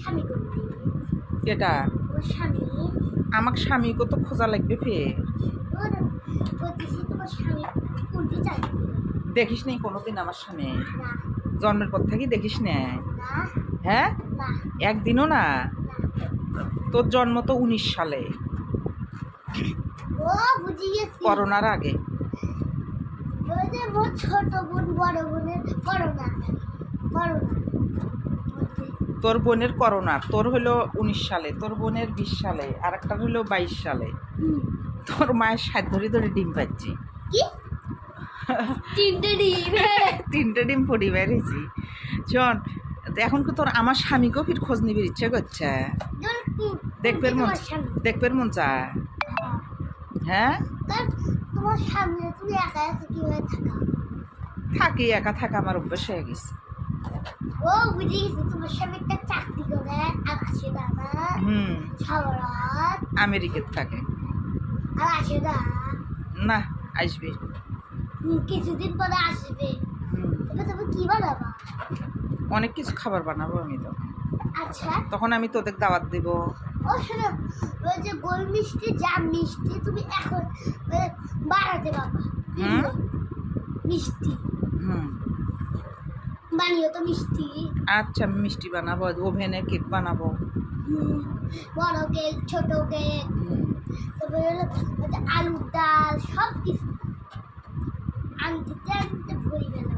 স্বামী করতে কেটা তোমার স্বামী আমাকে স্বামী কত খোঁজা লাগবে ফের বলতেছি তোমার স্বামী কোনটি চাই দেখিস নি কোনোদিন আমার স্বামী না জন্মের পর থেকে দেখিস না না হ্যাঁ না একদিনও না তোর জন্ম তো 19 সালে ও বুঝি গেছি করোনার আগে ওই যে মোর ছোট বোন বড় বোনের করোনা করোনা তোর বোনের করোনা তোর হলো 19 সালে তোর বোনের 20 সালে আর একটা হলো 22 সালে তোর মায়ের সাত ধরে ধরে ডিম পাচ্ছি কি তিনটে ডিম তিনটে ডিম পড়ি বেরিয়েছি শোন এখন কি তোর আমার স্বামীকেও ফির খোঁজ নিবির ইচ্ছে করছে দেখবের মন চায় হ্যাঁ তোমার সামনে তুমি একা একা কিভাবে থাকা থাকি একা থাকা আমার অভ্যাস হয়ে গেছে ও বুঝে গেছি তোমার স্বামী একটা চাকরি করে আর আসে না শহরত আমেরিকার থাকে আর আসে না আসবে কিছুদিন পরে আসবে তবে তুমি কি বানাবা অনেক কিছু খাবার বানাবো আমি তো আচ্ছা তখন আমি তোদের দাওয়াত দিব ও শোনো ওই যে গোল মিষ্টি জাম মিষ্টি তুমি এখন বাড়াতে পারবা মিষ্টি বানিও তো মিষ্টি আচ্ছা আমি মিষ্টি বানাবো ওভেনে কেক বানাবো বড় কেক ছোট কেক তারপরে আলুর ডাল সব কিছু আনতে আনতে ভরে গেল